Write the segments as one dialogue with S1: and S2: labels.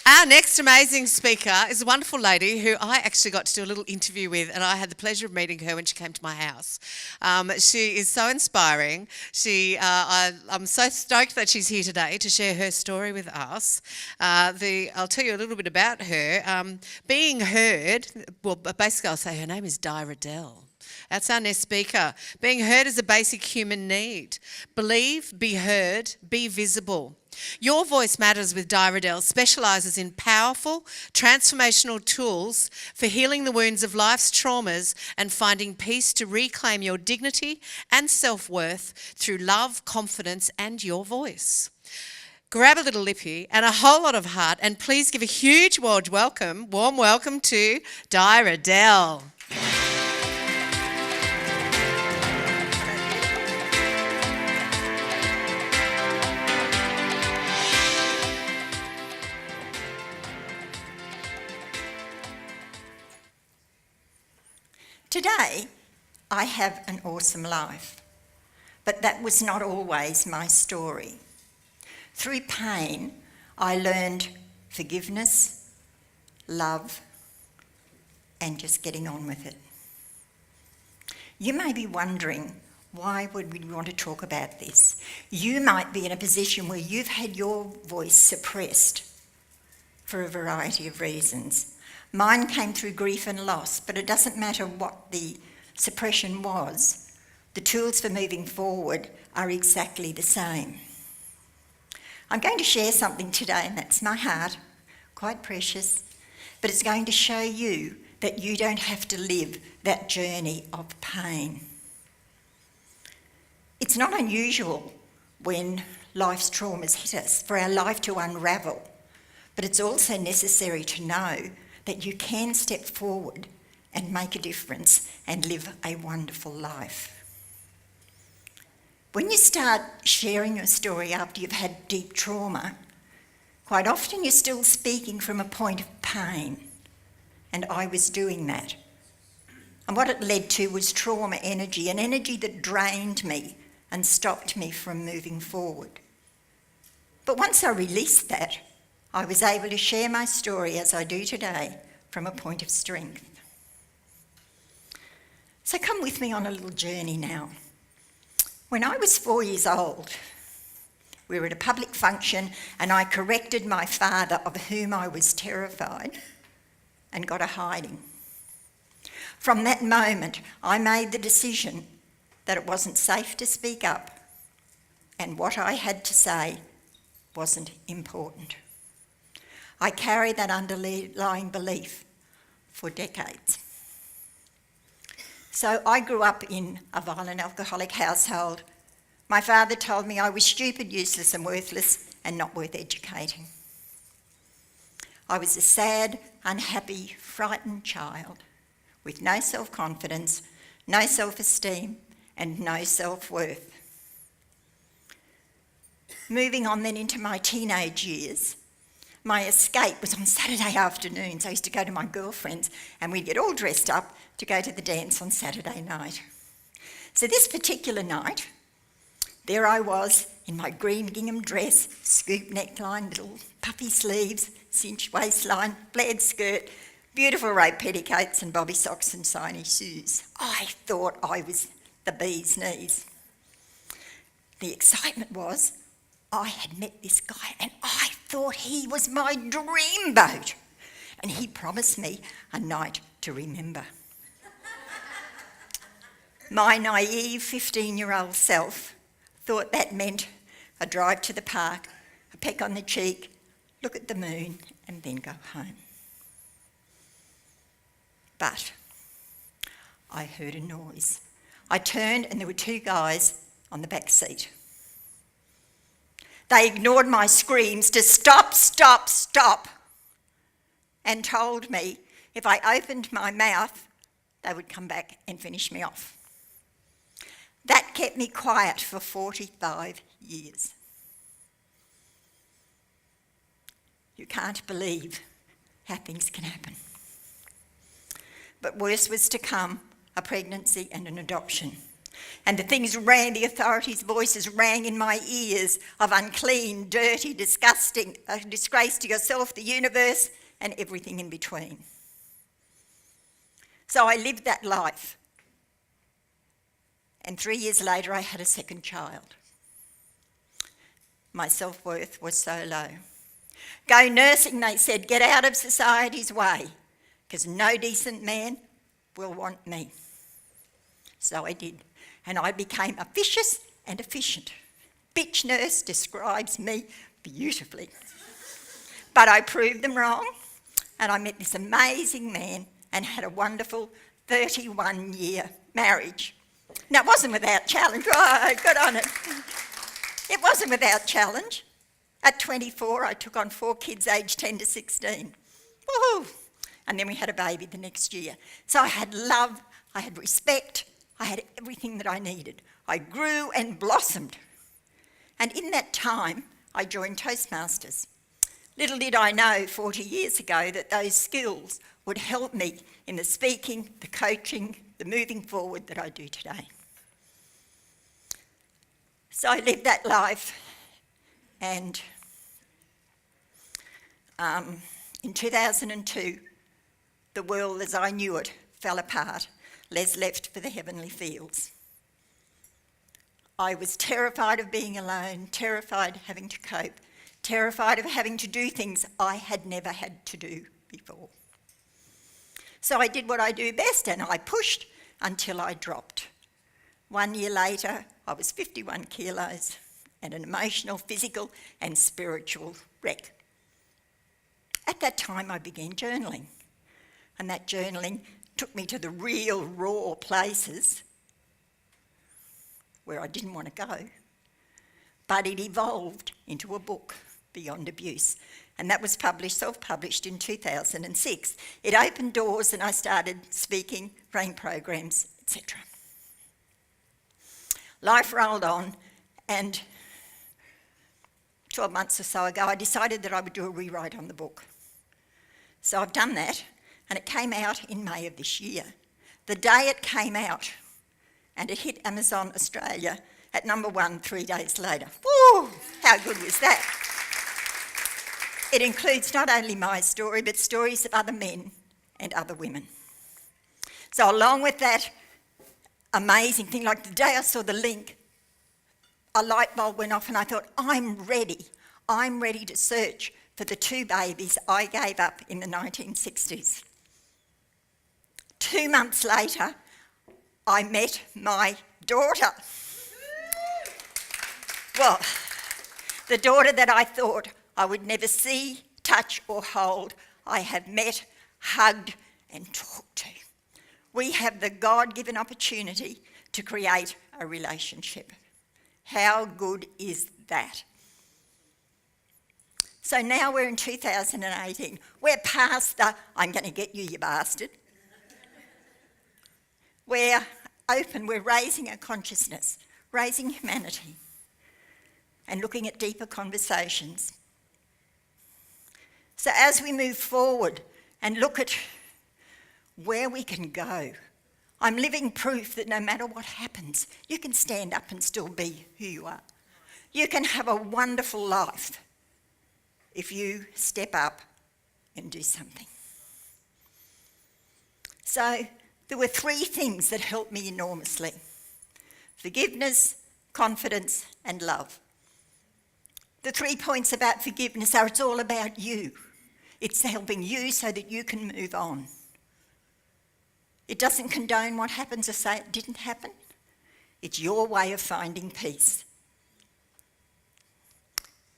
S1: Our next amazing speaker is a wonderful lady who I actually got to do a little interview with, and I had the pleasure of meeting her when she came to my house. She is so inspiring. I'm so stoked that she's here today to share her story with us. I'll tell you a little bit about her. Being heard, well, basically I'll say her name is Riddell. That's our next speaker. Being heard is a basic human need. Believe, be heard, be visible. Your Voice Matters with Riddell specialises in powerful, transformational tools for healing the wounds of life's traumas and finding peace to reclaim your dignity and self-worth through love, confidence and your voice. Grab a little lippie and a whole lot of heart, and please give a huge warm welcome to Riddell.
S2: Today, I have an awesome life, but that was not always my story. Through pain, I learned forgiveness, love, and just getting on with it. You may be wondering, why would we want to talk about this? You might be in a position where you've had your voice suppressed for a variety of reasons. Mine came through grief and loss, but it doesn't matter what the suppression was. The tools for moving forward are exactly the same. I'm going to share something today, and that's my heart, quite precious, but it's going to show you that you don't have to live that journey of pain. It's not unusual when life's traumas hit us for our life to unravel, but it's also necessary to know that you can step forward and make a difference and live a wonderful life. When you start sharing your story after you've had deep trauma, quite often you're still speaking from a point of pain, and I was doing that. And what it led to was trauma energy, an energy that drained me and stopped me from moving forward. But once I released that, I was able to share my story as I do today from a point of strength. So come with me on a little journey now. When I was 4 years old, we were at a public function and I corrected my father, of whom I was terrified, and got a hiding. From that moment, I made the decision that it wasn't safe to speak up and what I had to say wasn't important. I carried that underlying belief for decades. So I grew up in a violent alcoholic household. My father told me I was stupid, useless and worthless and not worth educating. I was a sad, unhappy, frightened child with no self-confidence, no self-esteem and no self-worth. Moving on then into my teenage years, my escape was on Saturday afternoons. I used to go to my girlfriends and we'd get all dressed up to go to the dance on Saturday night. So this particular night, there I was in my green gingham dress, scoop neckline, little puffy sleeves, cinched waistline, flared skirt, beautiful rope petticoats and bobby socks and shiny shoes. I thought I was the bee's knees. The excitement was I had met this guy and I thought he was my dreamboat, and he promised me a night to remember. My naive 15-year-old self thought that meant a drive to the park, a peck on the cheek, look at the moon and then go home. But I heard a noise. I turned and there were two guys on the back seat. They ignored my screams to stop, stop, stop, and told me if I opened my mouth, they would come back and finish me off. That kept me quiet for 45 years. You can't believe how things can happen. But worse was to come, a pregnancy and an adoption. And the things rang, the authorities' voices rang in my ears of unclean, dirty, disgusting, a disgrace to yourself, the universe, and everything in between. So I lived that life. And 3 years later, I had a second child. My self-worth was so low. Go nursing, they said, get out of society's way, because no decent man will want me. So I did. And I became officious and efficient. Bitch nurse describes me beautifully. But I proved them wrong, and I met this amazing man and had a wonderful 31-year marriage. Now, it wasn't without challenge. Oh, good on it. It wasn't without challenge. At 24, I took on 4 kids aged 10 to 16. Woohoo! And then we had a baby the next year. So I had love, I had respect, I had everything that I needed. I grew and blossomed. And in that time, I joined Toastmasters. Little did I know 40 years ago that those skills would help me in the speaking, the coaching, the moving forward that I do today. So I lived that life, and in 2002, the world as I knew it fell apart. Les left for the heavenly fields. I was terrified of being alone, terrified of having to cope, terrified of having to do things I had never had to do before. So I did what I do best, and I pushed until I dropped. 1 year later, I was 51 kilos and an emotional, physical and spiritual wreck. At that time, I began journaling, and that journaling took me to the real raw places where I didn't want to go. But it evolved into a book, Beyond Abuse, and that was published, self-published in 2006. It opened doors and I started speaking, running programs, etc. Life rolled on, and 12 months or so ago, I decided that I would do a rewrite on the book. So I've done that, and it came out in May of this year. The day it came out, and it hit Amazon Australia at #1 3 days later. Woo! How good was that? It includes not only my story, but stories of other men and other women. So along with that amazing thing, like the day I saw the link, a light bulb went off and I thought, I'm ready. I'm ready to search for the 2 babies I gave up in the 1960s. 2 months later, I met my daughter. Well, the daughter that I thought I would never see, touch or hold, I have met, hugged and talked to. We have the God-given opportunity to create a relationship. How good is that? So now we're in 2018. We're past the, I'm going to get you, you bastard. We're open, we're raising a consciousness, raising humanity, and looking at deeper conversations. So as we move forward and look at where we can go, I'm living proof that no matter what happens, you can stand up and still be who you are. You can have a wonderful life if you step up and do something. So there were 3 things that helped me enormously: forgiveness, confidence, and love. The 3 points about forgiveness are it's all about you. It's helping you so that you can move on. It doesn't condone what happens or say it didn't happen. It's your way of finding peace.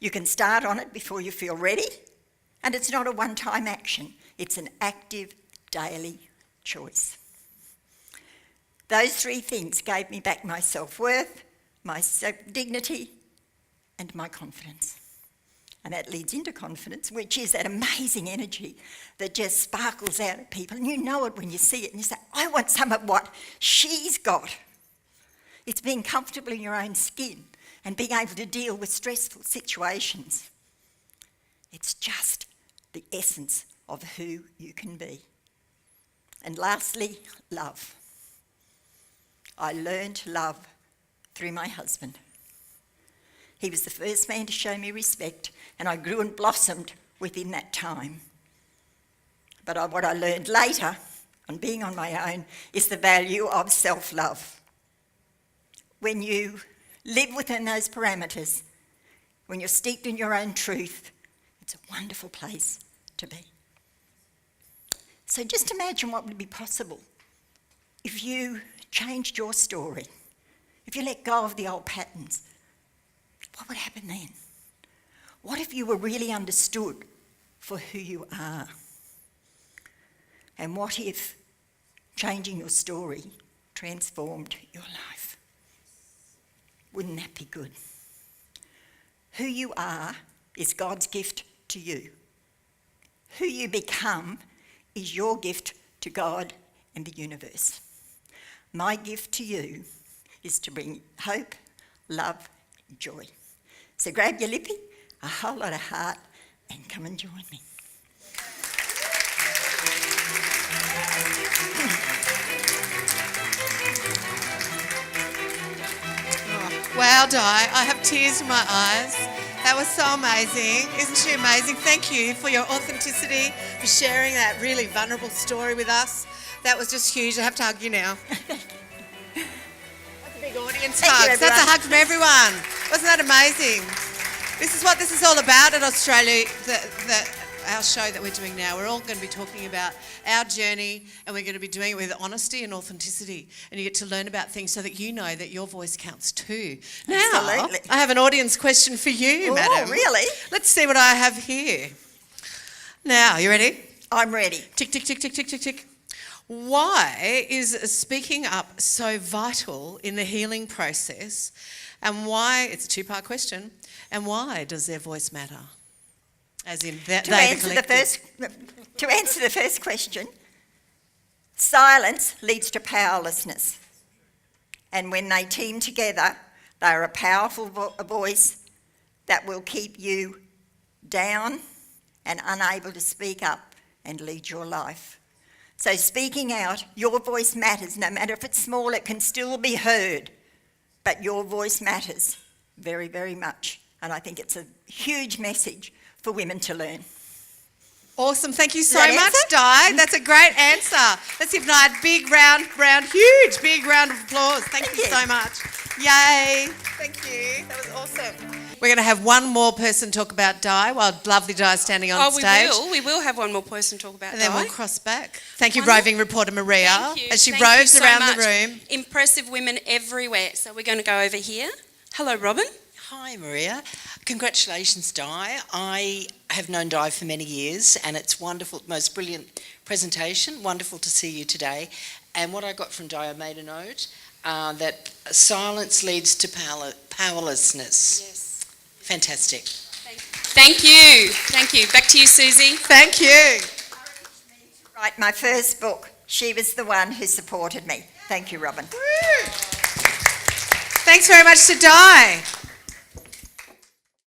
S2: You can start on it before you feel ready, and it's not a one-time action. It's an active, daily choice. Those 3 things gave me back my self-worth, my dignity, and my confidence. And that leads into confidence, which is that amazing energy that just sparkles out at people. And you know it when you see it and you say, I want some of what she's got. It's being comfortable in your own skin and being able to deal with stressful situations. It's just the essence of who you can be. And lastly, love. I learned love through my husband. He was the first man to show me respect, and I grew and blossomed within that time. But what I learned later, on being on my own, is the value of self-love. When you live within those parameters, when you're steeped in your own truth, it's a wonderful place to be. So just imagine what would be possible if you changed your story, if you let go of the old patterns. What would happen then? What if you were really understood for who you are? And what if changing your story transformed your life? Wouldn't that be good? Who you are is God's gift to you. Who you become is your gift to God and the universe. My gift to you is to bring hope, love, and joy. So grab your lippie, a whole lot of heart, and come and join me.
S1: Wow, Di, I have tears in my eyes. That was so amazing. Isn't she amazing? Thank you for your authenticity, for sharing that really vulnerable story with us. That was just huge. I have to hug you now. That's a big audience hug. That's a hug from everyone. Wasn't that amazing? This is what this is all about at Australia, our show that we're doing now. We're all going to be talking about our journey, and we're going to be doing it with honesty and authenticity. And you get to learn about things so that you know that your voice counts too. Now,
S2: Absolutely.
S1: I have an audience question for you, madam.
S2: Oh, really?
S1: Let's see what I have here. Now, you ready?
S2: I'm ready.
S1: Tick, tick, tick, tick, tick, tick, tick. Why is speaking up so vital in the healing process? And why, it's a two-part question, and why does their voice matter? As in,
S2: To answer the first question, silence leads to powerlessness. And when they team together, they are a powerful voice that will keep you down and unable to speak up and lead your life. So speaking out, your voice matters. No matter if it's small, it can still be heard. But your voice matters very, very much. And I think it's a huge message for women to learn.
S1: Awesome. Thank you so
S2: Does that
S1: much,
S2: answer?
S1: Di. That's a great answer. Let's give Di a big round, huge, big round of applause. Thank you so much. Yay. Thank you. That was awesome. We're going to have one more person talk about Di while lovely Di is standing on stage.
S3: We will have one more person talk about
S1: And
S3: Di.
S1: then we'll cross back. Thank you,
S3: Wonderful.
S1: roving reporter Maria,
S3: Thank you.
S1: as she
S3: Thank you
S1: roves
S3: so
S1: around
S3: much.
S1: the room.
S3: Impressive women everywhere. So we're going to go over here. Hello, Robin.
S4: Hi Maria, congratulations Di. I have known Di for many years and it's wonderful, most brilliant presentation, wonderful to see you today. And what I got from Di, I made a note that silence leads to powerlessness.
S3: Yes.
S4: Fantastic.
S3: Thank you. Thank you. Back to you, Susie.
S1: Thank you.
S2: Write my first book. She was the one who supported me. Thank you, Robin.
S1: Thanks very much to Di.